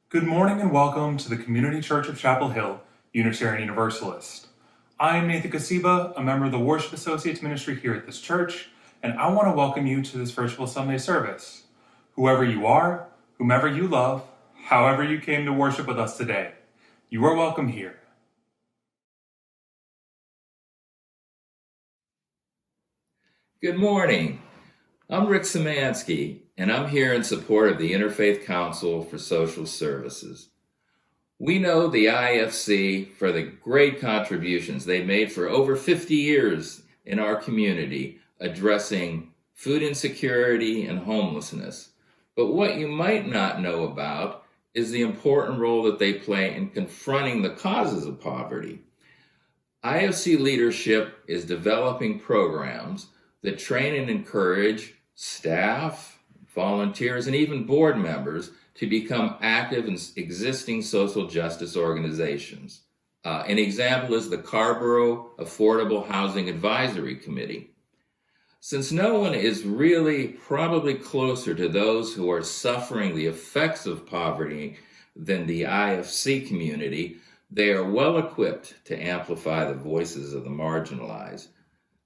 Good morning and welcome to the Community Church of Chapel Hill, Unitarian Universalist. I'm Nathan Kosiba, a member of the Worship Associates Ministry here at this church, and I want to welcome you to this virtual Sunday service. Whoever you are, whomever you love, however you came to worship with us today, you are welcome here. Good morning. I'm Rick Szymanski, and I'm here in support of the Interfaith Council for Social Services. We know the IFC for the great contributions they made for over 50 years in our community addressing food insecurity and homelessness. But what you might not know about is the important role that they play in confronting the causes of poverty. IFC leadership is developing programs that train and encourage staff, volunteers, and even board members to become active in existing social justice organizations. An example is the Carborough Affordable Housing Advisory Committee. Since no one is really probably closer to those who are suffering the effects of poverty than the IFC community, they are well equipped to amplify the voices of the marginalized.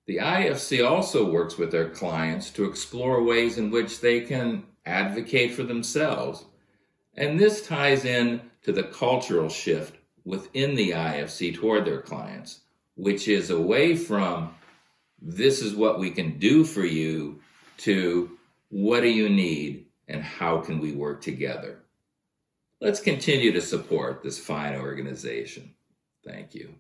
The IFC also works with their clients to explore ways in which they can advocate for themselves. And this ties in to the cultural shift within the IFC toward their clients, which is away from this is what we can do for you to what do you need and how can we work together. Let's continue to support this fine organization. Thank you.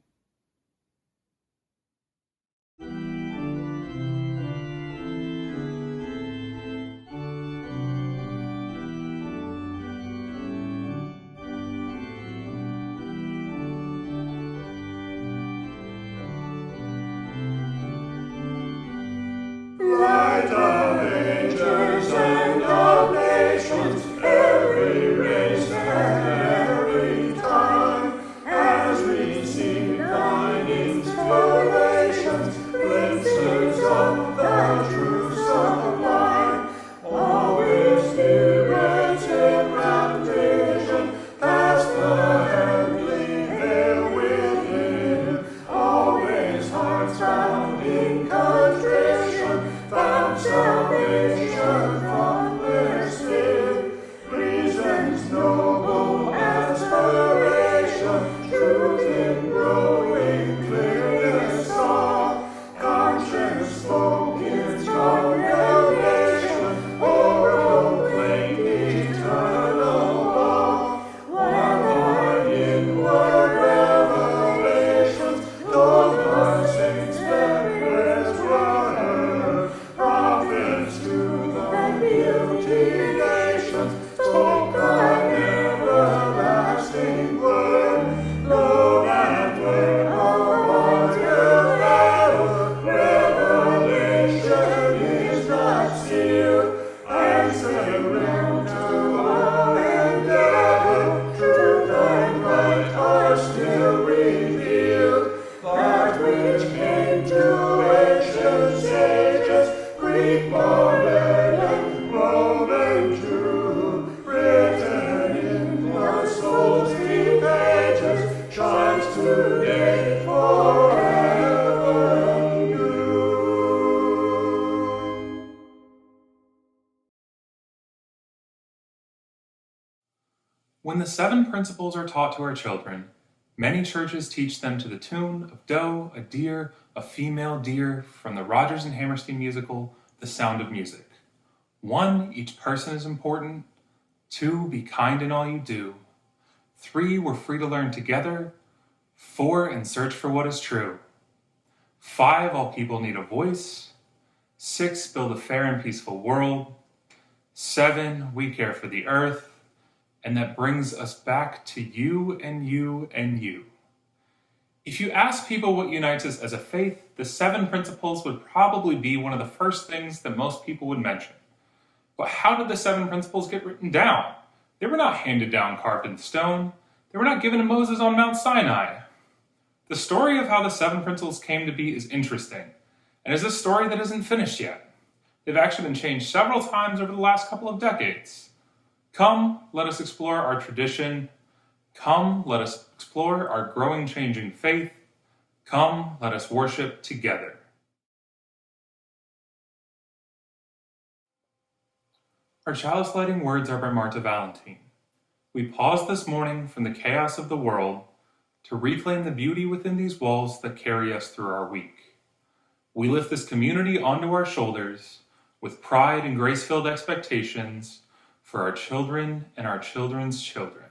Light of ages and of nations, every race and every time, as we see thine inspirations, glimpses of the truth sublime, always spirits in rapt vision, past the heavenly veil within, always hearts bound in contrition, found salvation from their sin, reason's noble aspiration, truth in growing clearness saw, conscience spoke its condemnation, or proclaimed eternal law, while our inward revelations, dogma saints their prayers were, prophets to the guilty nations spoke an everlasting word. Lo, that word abides forever. Revelation is not sealed, as they ran to all endeavor. Truth and right are still revealed, that which came to ancient sages, Greek, modern, and Roman true, written in the soul's deep pages, shines today forever new. When the seven principles are taught to our children, many churches teach them to the tune of doe, a deer, a female deer from the Rodgers and Hammerstein musical, The Sound of Music. 1, each person is important. 2, be kind in all you do. 3, we're free to learn together. 4, and search for what is true. 5, all people need a voice. 6, build a fair and peaceful world. 7, we care for the earth. And that brings us back to you and you and you. If you ask people what unites us as a faith, the 7 principles would probably be one of the first things that most people would mention. But how did the 7 principles get written down? They were not handed down carved in stone. They were not given to Moses on Mount Sinai. The story of how the 7 principles came to be is interesting, and is a story that isn't finished yet. They've actually been changed several times over the last couple of decades. Come, let us explore our tradition. Come, let us explore our growing, changing faith. Come, let us worship together. Our chalice lighting words are by Marta Valentine. We pause this morning from the chaos of the world to reclaim the beauty within these walls that carry us through our week. We lift this community onto our shoulders with pride and grace-filled expectations for our children and our children's children.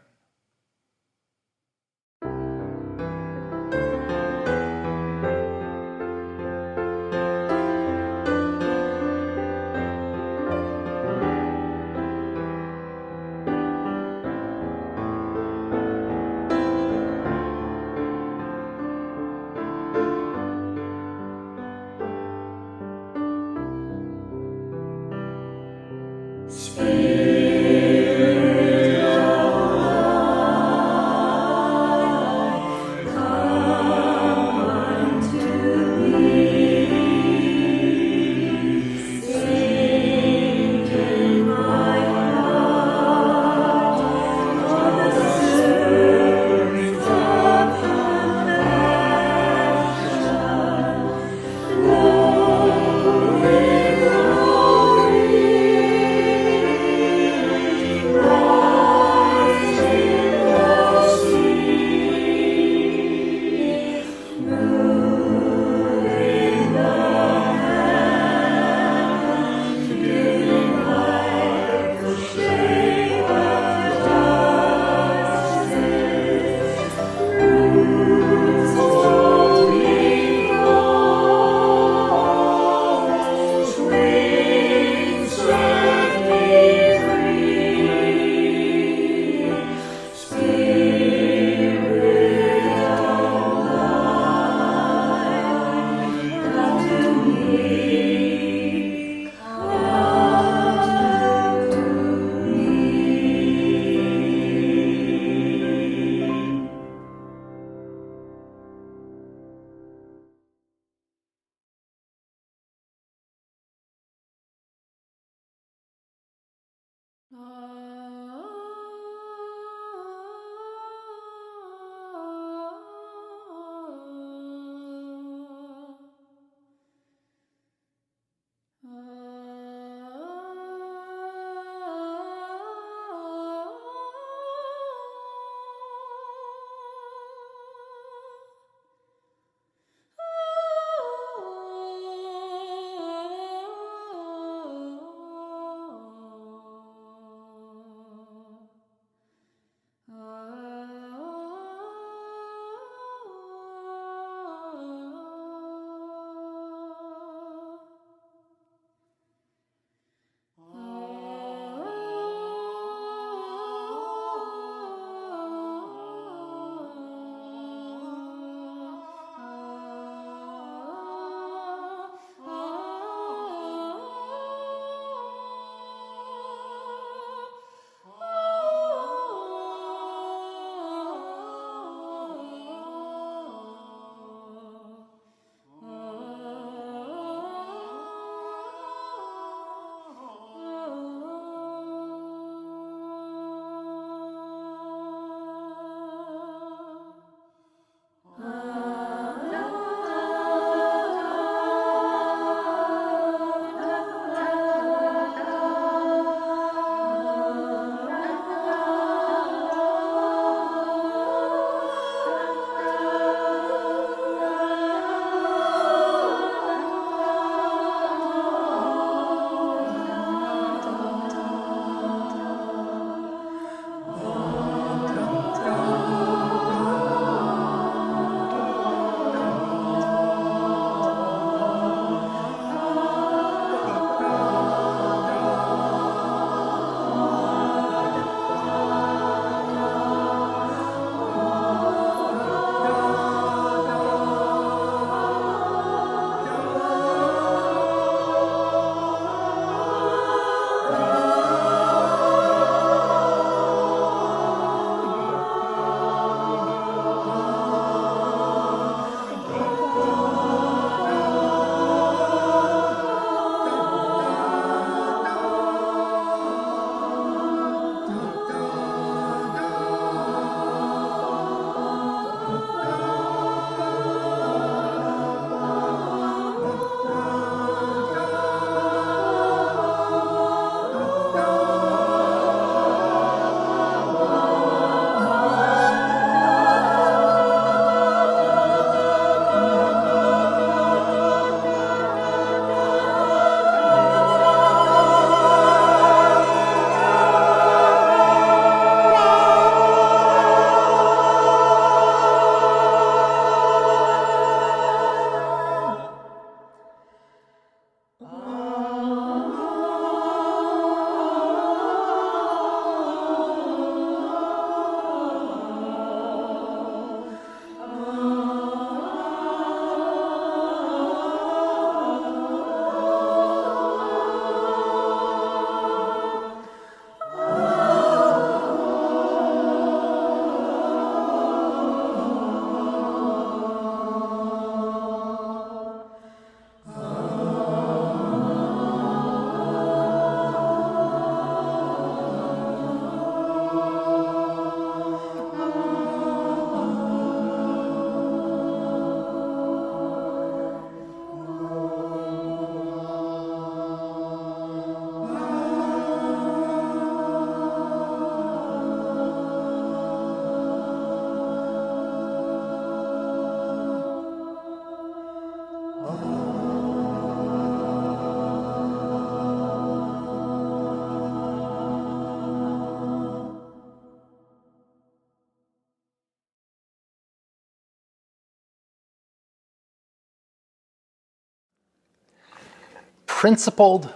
Principled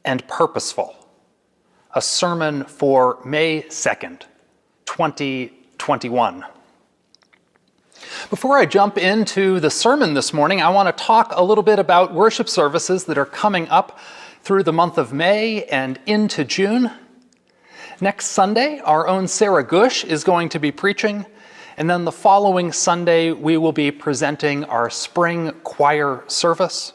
and Purposeful, a sermon for May 2nd, 2021. Before I jump into the sermon this morning, I want to talk a little bit about worship services that are coming up through the month of May and into June. Next Sunday, our own Sarah Gush is going to be preaching, and then the following Sunday, we will be presenting our spring choir service.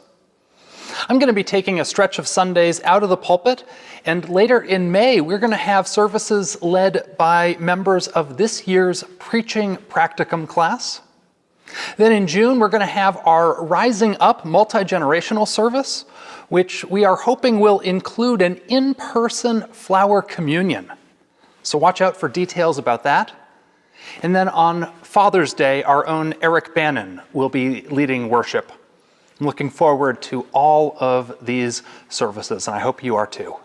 I'm going to be taking a stretch of Sundays out of the pulpit, and later in May, we're going to have services led by members of this year's Preaching Practicum class. Then in June, we're going to have our Rising Up multi-generational service, which we are hoping will include an in-person flower communion. So watch out for details about that. And then on Father's Day, our own Eric Bannon will be leading worship. I'm looking forward to all of these services, and I hope you are too.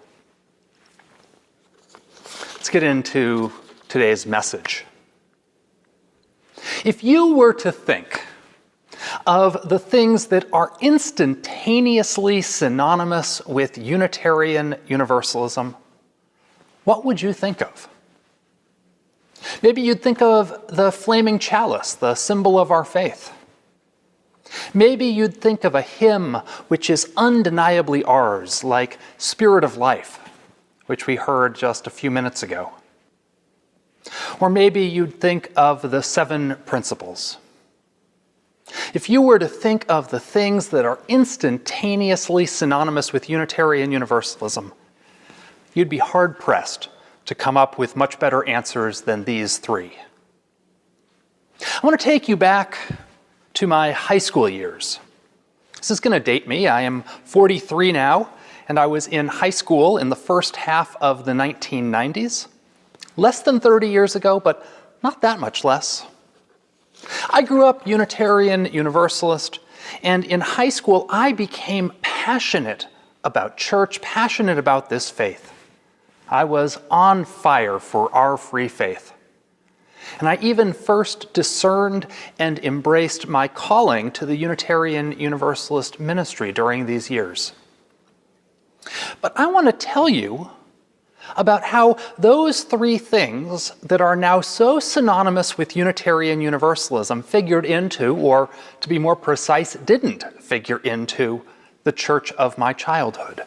Let's get into today's message. If you were to think of the things that are instantaneously synonymous with Unitarian Universalism, what would you think of? Maybe you'd think of the flaming chalice, the symbol of our faith. Maybe you'd think of a hymn which is undeniably ours, like Spirit of Life, which we heard just a few minutes ago. Or maybe you'd think of the 7 principles. If you were to think of the things that are instantaneously synonymous with Unitarian Universalism, you'd be hard-pressed to come up with much better answers than these 3. I want to take you back to my high school years. This is going to date me. I am 43 now, and I was in high school in the first half of the 1990s. Less than 30 years ago, but not that much less. I grew up Unitarian Universalist, and in high school I became passionate about church, passionate about this faith. I was on fire for our free faith. And I even first discerned and embraced my calling to the Unitarian Universalist ministry during these years. But I want to tell you about how those 3 things that are now so synonymous with Unitarian Universalism figured into, or to be more precise, didn't figure into, the church of my childhood.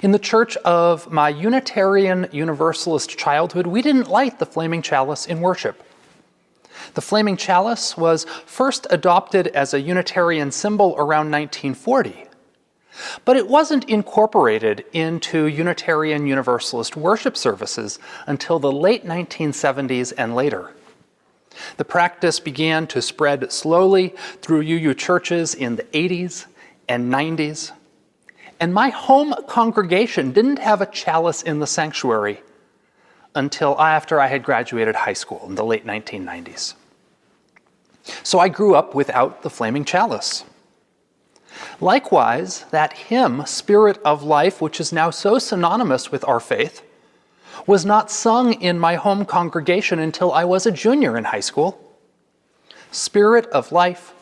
In the church of my Unitarian Universalist childhood, we didn't light the flaming chalice in worship. The flaming chalice was first adopted as a Unitarian symbol around 1940, but it wasn't incorporated into Unitarian Universalist worship services until the late 1970s and later. The practice began to spread slowly through UU churches in the 80s and 90s. And my home congregation didn't have a chalice in the sanctuary until after I had graduated high school in the late 1990s. So I grew up without the flaming chalice. Likewise, that hymn, Spirit of Life, which is now so synonymous with our faith, was not sung in my home congregation until I was a junior in high school. Spirit of Life,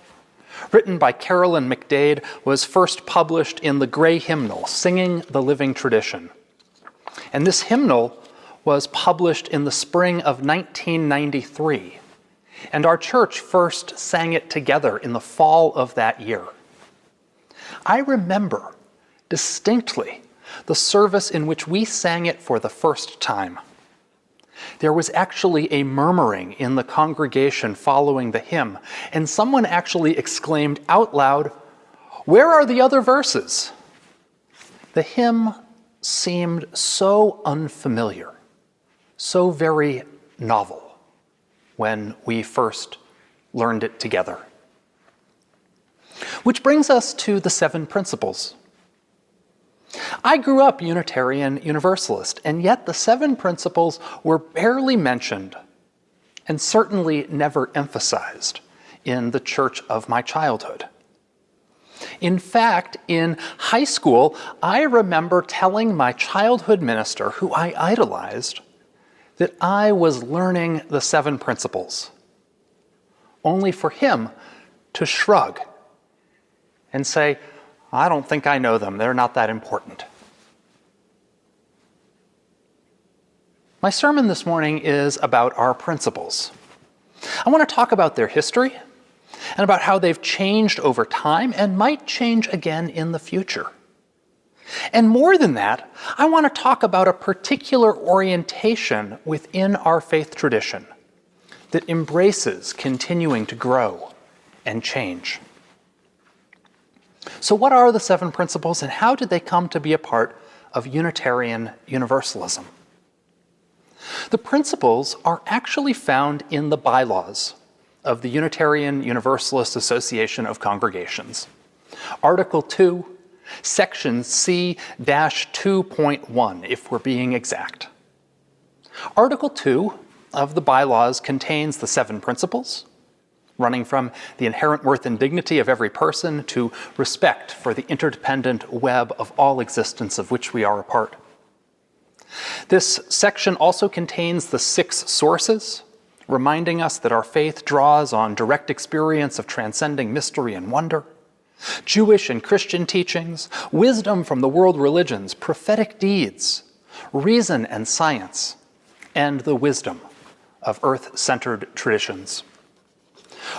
written by Carolyn McDade, was first published in the Gray Hymnal, Singing the Living Tradition. And this hymnal was published in the spring of 1993. And our church first sang it together in the fall of that year. I remember distinctly the service in which we sang it for the first time. There was actually a murmuring in the congregation following the hymn, and someone actually exclaimed out loud, "Where are the other verses?" The hymn seemed so unfamiliar, so very novel when we first learned it together. Which brings us to the 7 principles. I grew up Unitarian Universalist, and yet the 7 principles were barely mentioned and certainly never emphasized in the church of my childhood. In fact, in high school, I remember telling my childhood minister, who I idolized, that I was learning the 7 principles, only for him to shrug and say, "I don't think I know them. They're not that important." My sermon this morning is about our principles. I want to talk about their history and about how they've changed over time and might change again in the future. And more than that, I want to talk about a particular orientation within our faith tradition that embraces continuing to grow and change. So what are the 7 principles, and how did they come to be a part of Unitarian Universalism? The principles are actually found in the bylaws of the Unitarian Universalist Association of Congregations. Article 2, Section C-2.1, if we're being exact. Article 2 of the bylaws contains the 7 principles, running from the inherent worth and dignity of every person to respect for the interdependent web of all existence of which we are a part. This section also contains the 6 sources, reminding us that our faith draws on direct experience of transcending mystery and wonder, Jewish and Christian teachings, wisdom from the world religions, prophetic deeds, reason and science, and the wisdom of earth-centered traditions.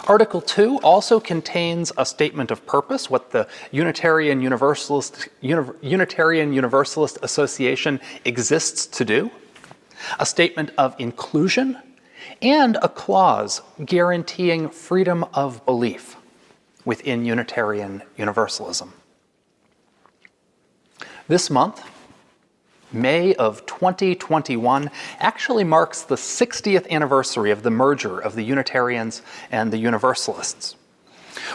Article 2 also contains a statement of purpose, what the Unitarian Universalist Association exists to do, a statement of inclusion, and a clause guaranteeing freedom of belief within Unitarian Universalism. This month, May of 2021, actually marks the 60th anniversary of the merger of the Unitarians and the Universalists.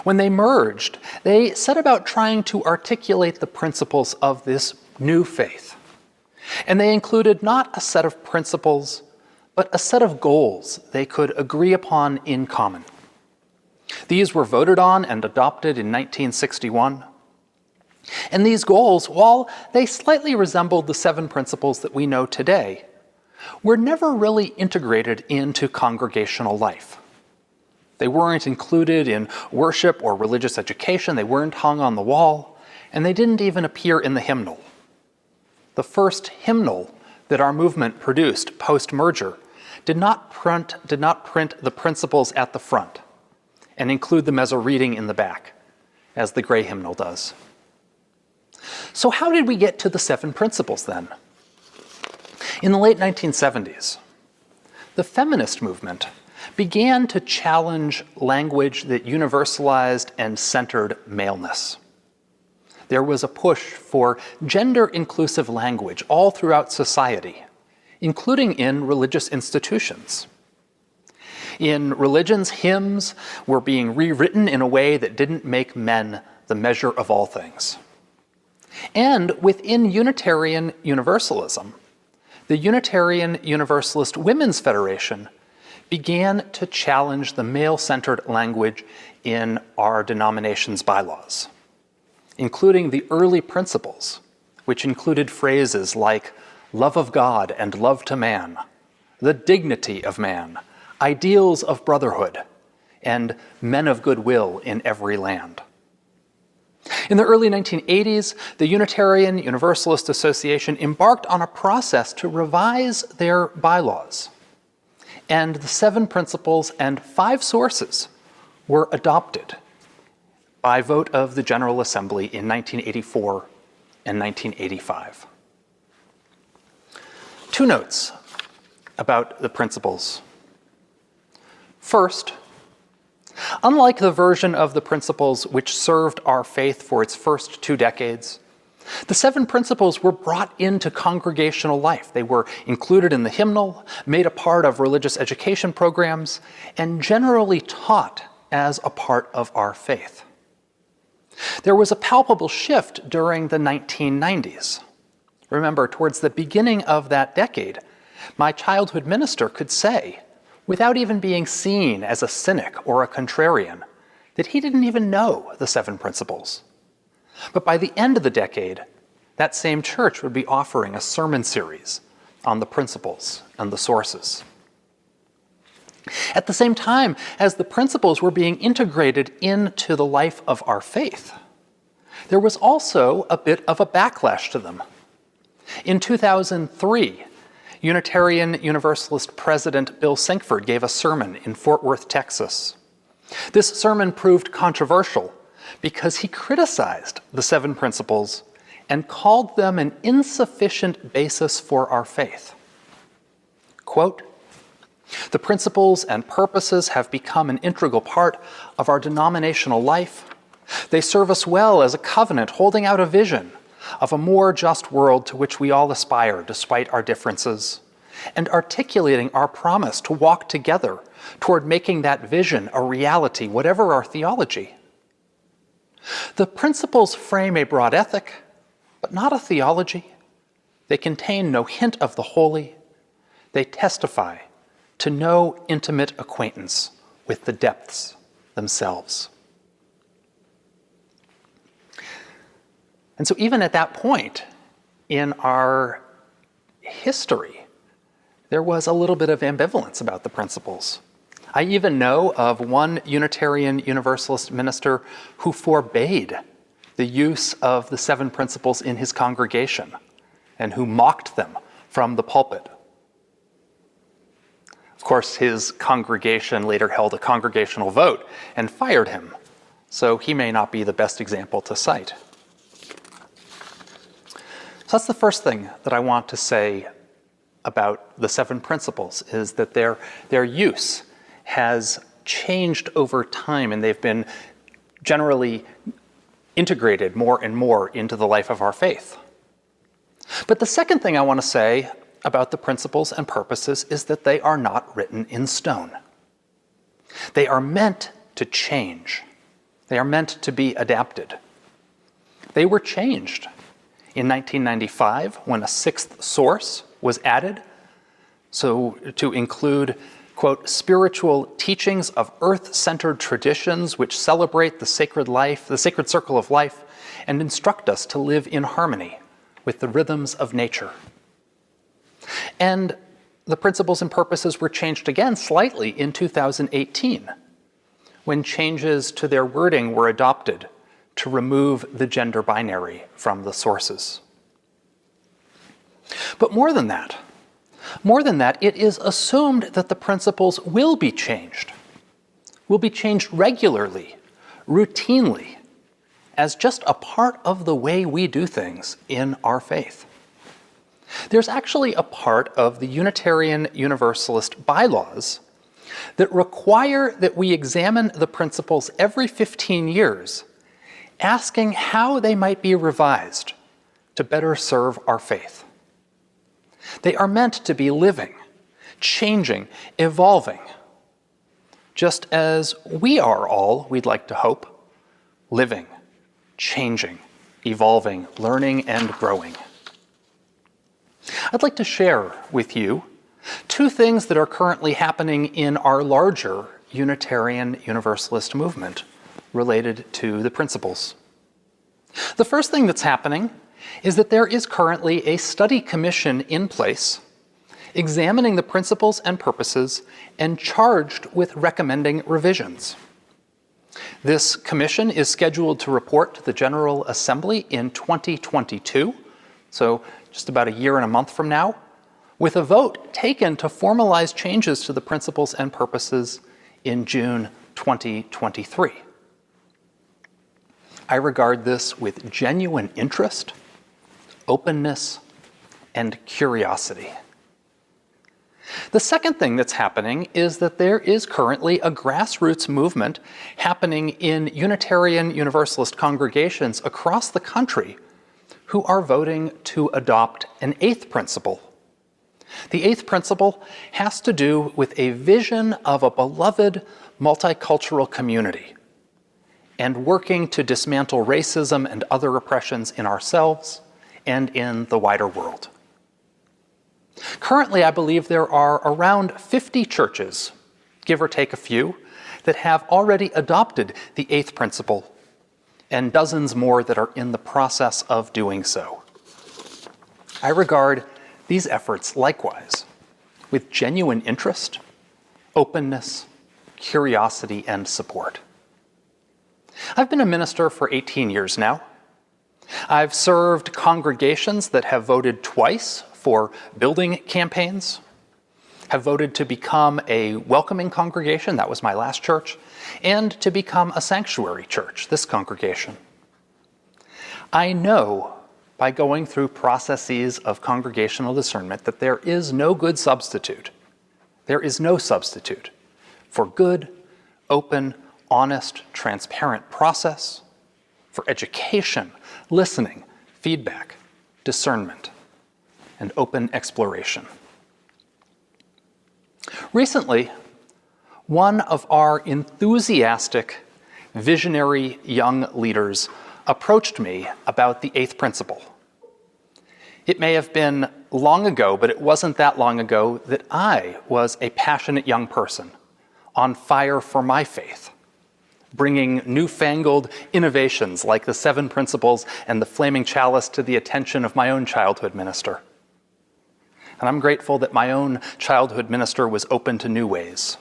When they merged, they set about trying to articulate the principles of this new faith. And they included not a set of principles, but a set of goals they could agree upon in common. These were voted on and adopted in 1961. And these goals, while they slightly resembled the 7 principles that we know today, were never really integrated into congregational life. They weren't included in worship or religious education, they weren't hung on the wall, and they didn't even appear in the hymnal. The first hymnal that our movement produced post-merger did not print the principles at the front and include them as a reading in the back, as the Gray Hymnal does. So how did we get to the 7 principles then? In the late 1970s, the feminist movement began to challenge language that universalized and centered maleness. There was a push for gender-inclusive language all throughout society, including in religious institutions. In religions, hymns were being rewritten in a way that didn't make men the measure of all things. And within Unitarian Universalism, the Unitarian Universalist Women's Federation began to challenge the male-centered language in our denomination's bylaws, including the early principles, which included phrases like love of God and love to man, the dignity of man, ideals of brotherhood, and men of goodwill in every land. In the early 1980s, the Unitarian Universalist Association embarked on a process to revise their bylaws, and the 7 principles and 5 sources were adopted by vote of the General Assembly in 1984 and 1985. 2 notes about the principles. First, unlike the version of the principles which served our faith for its first 2 decades, the 7 principles were brought into congregational life. They were included in the hymnal, made a part of religious education programs, and generally taught as a part of our faith. There was a palpable shift during the 1990s. Remember, towards the beginning of that decade, my childhood minister could say, without even being seen as a cynic or a contrarian, that he didn't even know the 7 principles. But by the end of the decade, that same church would be offering a sermon series on the principles and the sources. At the same time as the principles were being integrated into the life of our faith, there was also a bit of a backlash to them. In 2003, Unitarian Universalist President Bill Sinkford gave a sermon in Fort Worth, Texas. This sermon proved controversial because he criticized the 7 principles and called them an insufficient basis for our faith. Quote, "The principles and purposes have become an integral part of our denominational life. They serve us well as a covenant holding out a vision of a more just world to which we all aspire despite our differences, and articulating our promise to walk together toward making that vision a reality, whatever our theology. The principles frame a broad ethic, but not a theology. They contain no hint of the holy. They testify to no intimate acquaintance with the depths themselves." And so even at that point in our history, there was a little bit of ambivalence about the principles. I even know of one Unitarian Universalist minister who forbade the use of the 7 principles in his congregation and who mocked them from the pulpit. Of course, his congregation later held a congregational vote and fired him, so he may not be the best example to cite. So that's the first thing that I want to say about the 7 principles, is that their use has changed over time, and they've been generally integrated more and more into the life of our faith. But the second thing I want to say about the principles and purposes is that they are not written in stone. They are meant to change. They are meant to be adapted. They were changed in 1995 when a 6th source was added, so to include, quote, "spiritual teachings of earth-centered traditions which celebrate the sacred life, the sacred circle of life, and instruct us to live in harmony with the rhythms of nature." And the principles and purposes were changed again slightly in 2018, when changes to their wording were adopted to remove the gender binary from the sources. But more than that, it is assumed that the principles will be changed regularly, routinely, as just a part of the way we do things in our faith. There's actually a part of the Unitarian Universalist bylaws that require that we examine the principles every 15 years, asking how they might be revised to better serve our faith. They are meant to be living, changing, evolving, just as we are all, we'd like to hope, living, changing, evolving, learning, and growing. I'd like to share with you 2 things that are currently happening in our larger Unitarian Universalist movement related to the principles. The first thing that's happening is that there is currently a study commission in place examining the principles and purposes, and charged with recommending revisions. This commission is scheduled to report to the General Assembly in 2022, so just about a year and a month from now, with a vote taken to formalize changes to the principles and purposes in June 2023. I regard this with genuine interest, openness, and curiosity. The second thing that's happening is that there is currently a grassroots movement happening in Unitarian Universalist congregations across the country who are voting to adopt an eighth principle. The eighth principle has to do with a vision of a beloved multicultural community and working to dismantle racism and other oppressions in ourselves and in the wider world. Currently, I believe there are around 50 churches, give or take a few, that have already adopted the eighth principle, and dozens more that are in the process of doing so. I regard these efforts likewise with genuine interest, openness, curiosity, and support. I've been a minister for 18 years now. I've served congregations that have voted twice for building campaigns, have voted to become a welcoming congregation, that was my last church, and to become a sanctuary church, this congregation. I know by going through processes of congregational discernment that there is no good substitute. There is no substitute for good, open, honest, transparent process, for education, listening, feedback, discernment, and open exploration. Recently, one of our enthusiastic, visionary young leaders approached me about the eighth principle. It may have been long ago, but it wasn't that long ago that I was a passionate young person on fire for my faith, bringing newfangled innovations like the 7 principles and the flaming chalice to the attention of my own childhood minister. And I'm grateful that my own childhood minister was open to new ways.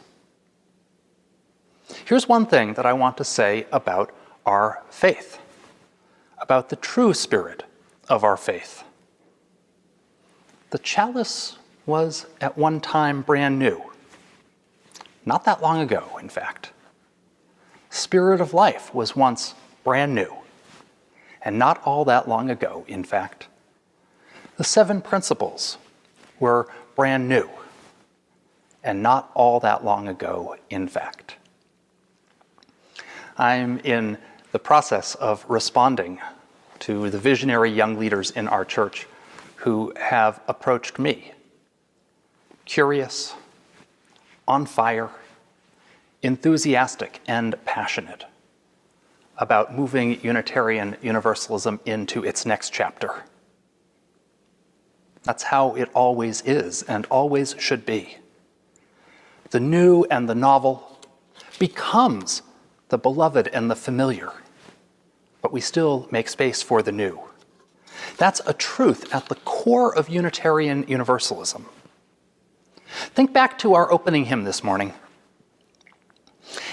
Here's one thing that I want to say about our faith, about the true spirit of our faith. The chalice was at one time brand new. Not that long ago, in fact. Spirit of life was once brand new. And not all that long ago, in fact. The 7 principles were brand new. And not all that long ago, in fact. I'm in the process of responding to the visionary young leaders in our church who have approached me, curious, on fire, enthusiastic, and passionate about moving Unitarian Universalism into its next chapter. That's how it always is and always should be. The new and the novel becomes the beloved and the familiar, but we still make space for the new. That's a truth at the core of Unitarian Universalism. Think back to our opening hymn this morning.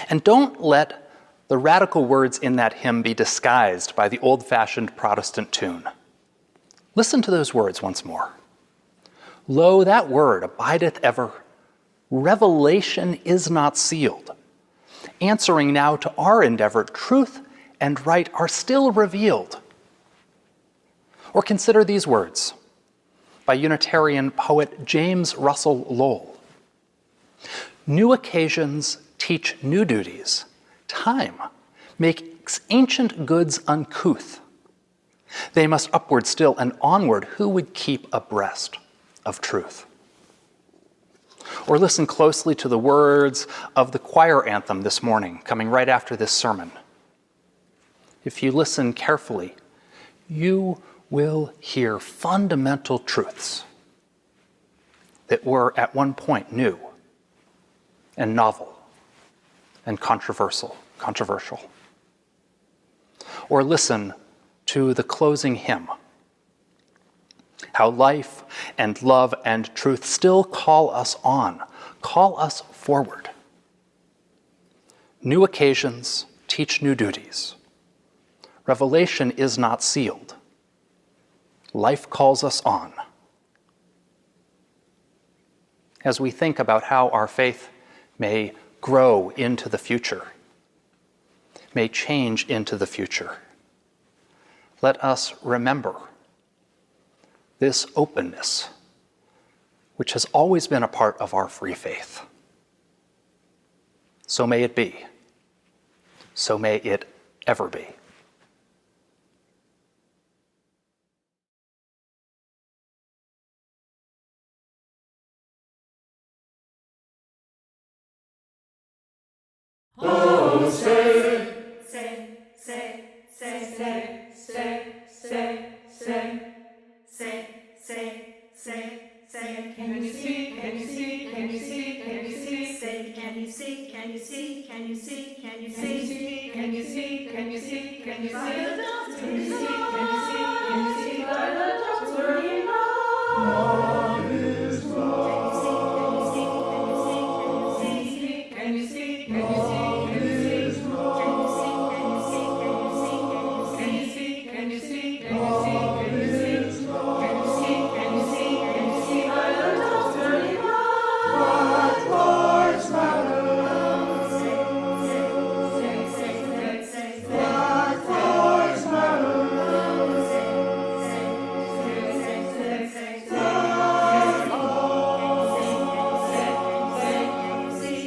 And don't let the radical words in that hymn be disguised by the old-fashioned Protestant tune. Listen to those words once more. Lo, that word abideth ever. Revelation is not sealed. Answering now to our endeavor, truth and right are still revealed. Or consider these words by Unitarian poet James Russell Lowell. New occasions teach new duties. Time makes ancient goods uncouth. They must upward still, and onward who would keep abreast of truth? Or listen closely to the words of the choir anthem this morning, coming right after this sermon. If you listen carefully, you will hear fundamental truths that were at one point new and novel and controversial. Or listen to the closing hymn, how life and love and truth still call us on, call us forward. New occasions teach new duties. Revelation is not sealed. Life calls us on. As we think about how our faith may grow into the future, may change into the future, let us remember this openness, which has always been a part of our free faith. So may it be. So may it ever be. Oh, say, can you see, can you see, can you see, can you see, say, can you see, can you see, can you see, can you see, can you see, can you see, can you see, by the dawn's early light, can you see, can you see, by the dawn's early light, love is love. Can you see, can you see, can you see, can you see, can you see, can you see, can you see, can you see, can you see, can you see, can you see, can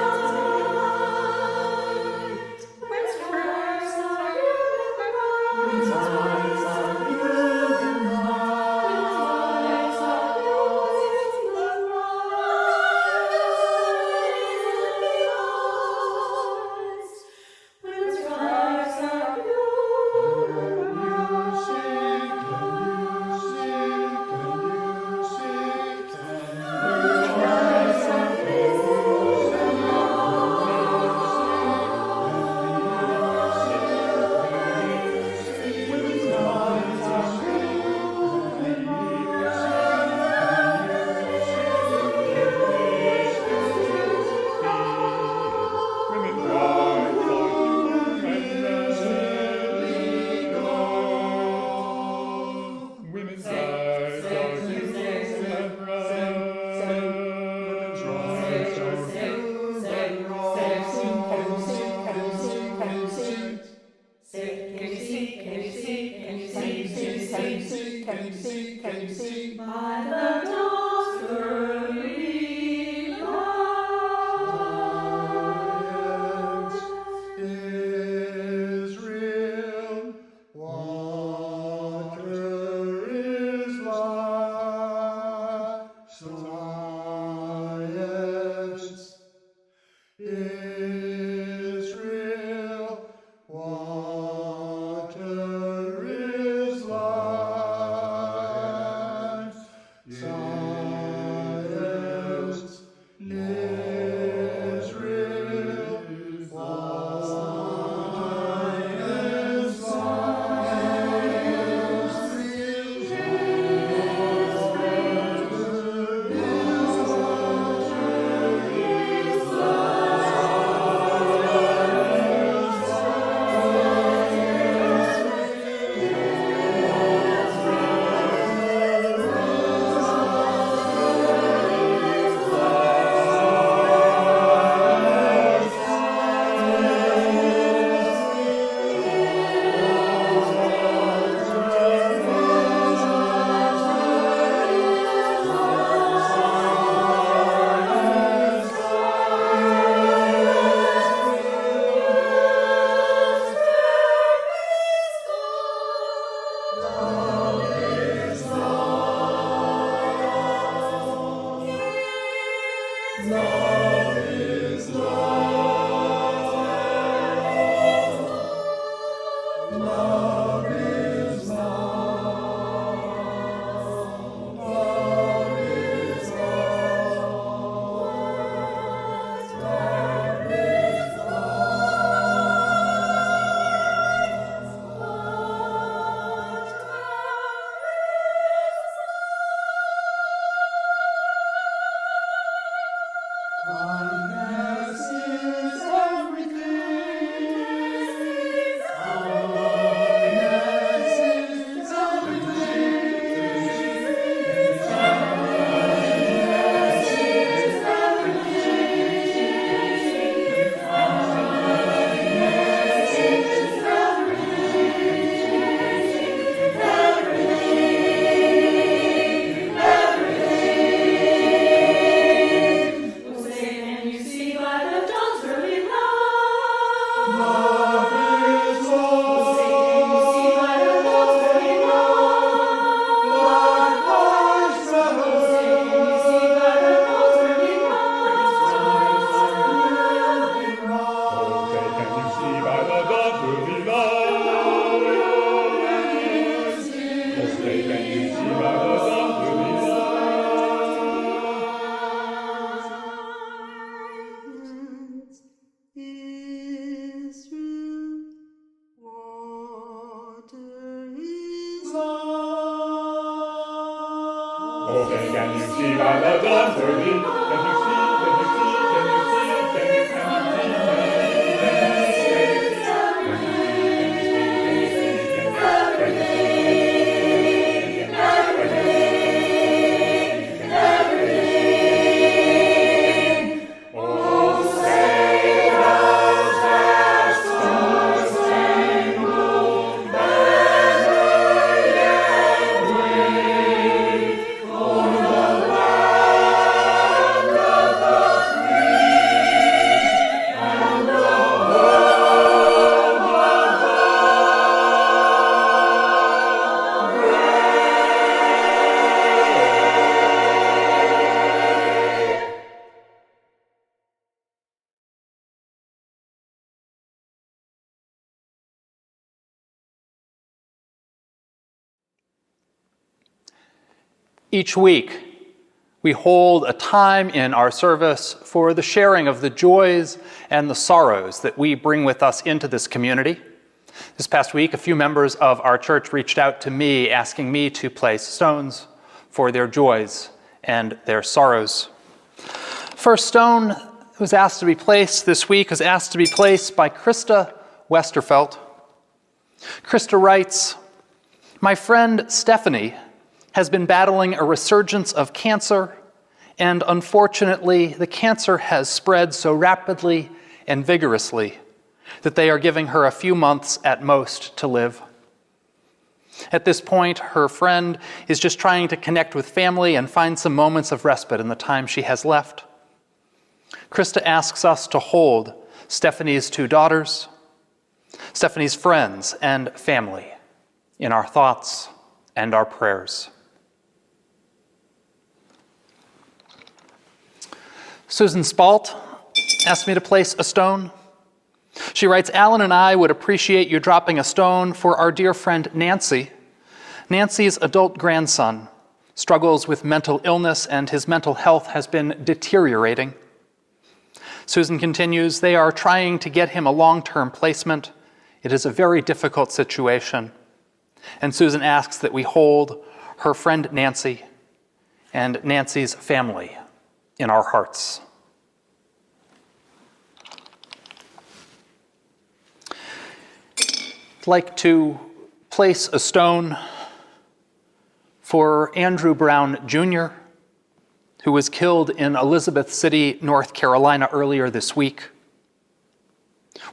you see, can you see, can you see, can you see, can you see, by the dawn's early light, what lives matter. Black lives matter. Oh, can you see what I've done for thee? Can you see? Can you see? Can you see? Can you see? Each week, we hold a time in our service for the sharing of the joys and the sorrows that we bring with us into this community. This past week, a few members of our church reached out to me asking me to place stones for their joys and their sorrows. First stone that was asked to be placed this week was asked to be placed by Krista Westerfelt. Krista writes, "My friend Stephanie has been battling a resurgence of cancer, and unfortunately, the cancer has spread so rapidly and vigorously that they are giving her a few months at most to live. At this point, her friend is just trying to connect with family and find some moments of respite in the time she has left. Krista asks us to hold Stephanie's 2 daughters, Stephanie's friends and family in our thoughts and our prayers." Susan Spalt asked me to place a stone. She writes, "Alan and I would appreciate you dropping a stone for our dear friend Nancy. Nancy's adult grandson struggles with mental illness and his mental health has been deteriorating." Susan continues, "They are trying to get him a long-term placement. It is a very difficult situation." And Susan asks that we hold her friend Nancy and Nancy's family in our hearts. I'd like to place a stone for Andrew Brown Jr., who was killed in Elizabeth City, North Carolina earlier this week.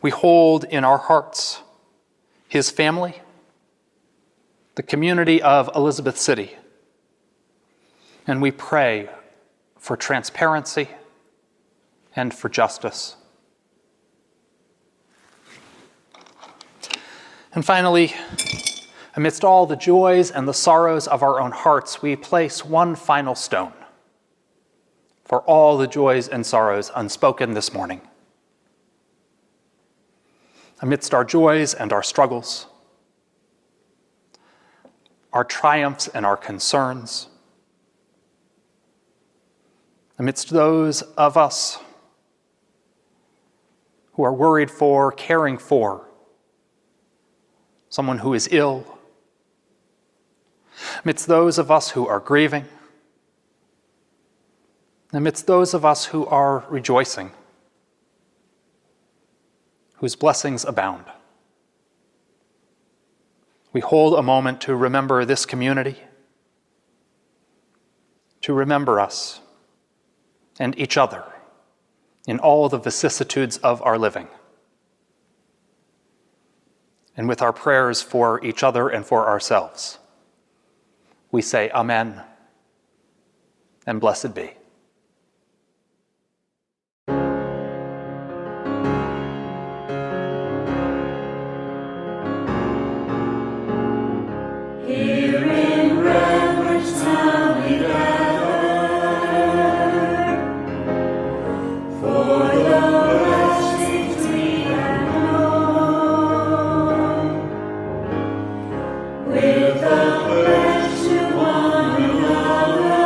We hold in our hearts his family, the community of Elizabeth City, and we pray for transparency and for justice. And finally, amidst all the joys and the sorrows of our own hearts, we place one final stone for all the joys and sorrows unspoken this morning. Amidst our joys and our struggles, our triumphs and our concerns, amidst those of us who are worried for, caring for someone who is ill, amidst those of us who are grieving, amidst those of us who are rejoicing, whose blessings abound, we hold a moment to remember this community, to remember us and each other in all the vicissitudes of our living. And with our prayers for each other and for ourselves, we say Amen and blessed be. Here in reverence now we gather, for the blessings we have known, with a pledge to one another,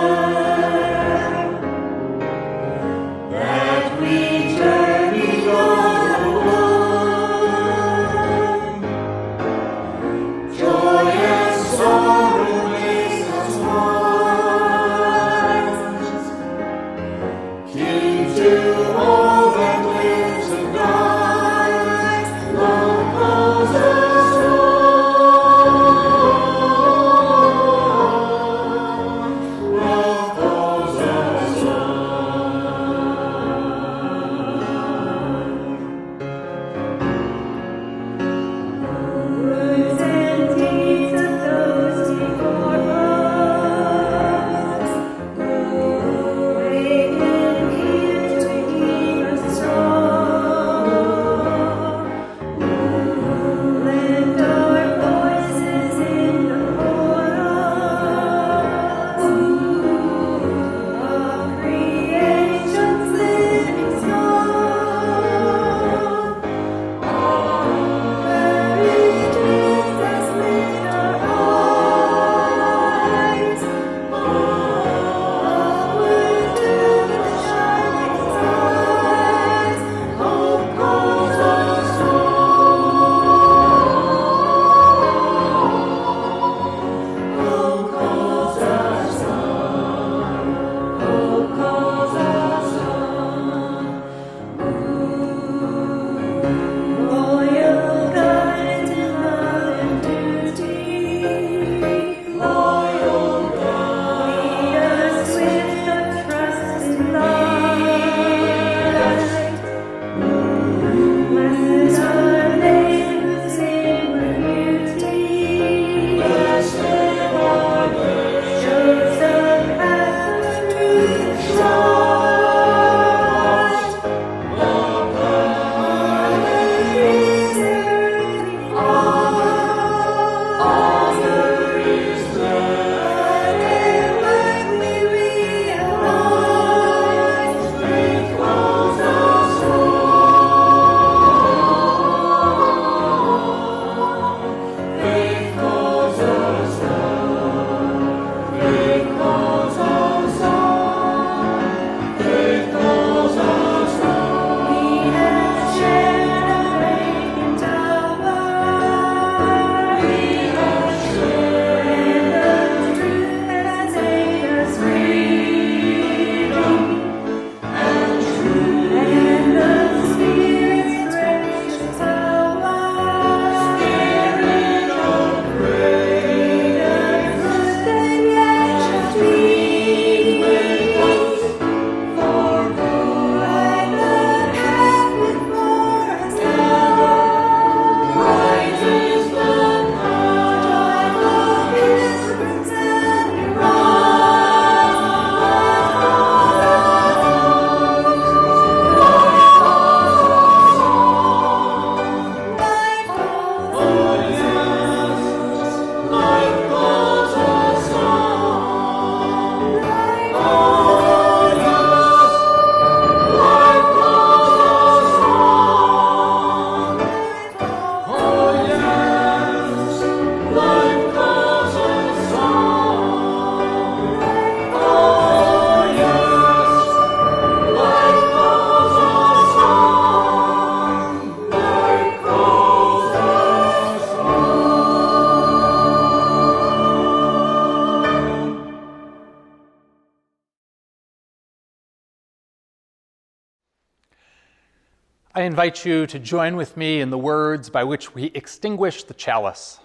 I invite you to join with me in the words by which we extinguish the chalice.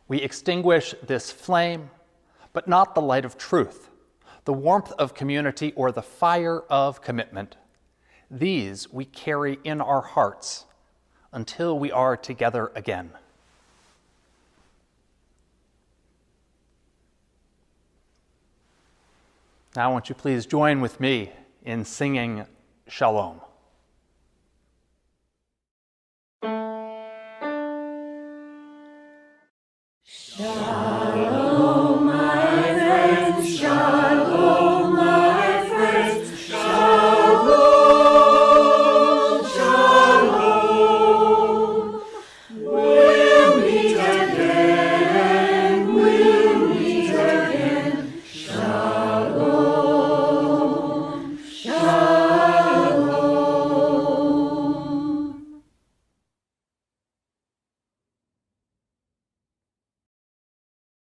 We extinguish this flame, but not the light of truth, the warmth of community, or the fire of commitment. These we carry in our hearts until we are together again. Now, won't you please join with me in singing Shalom.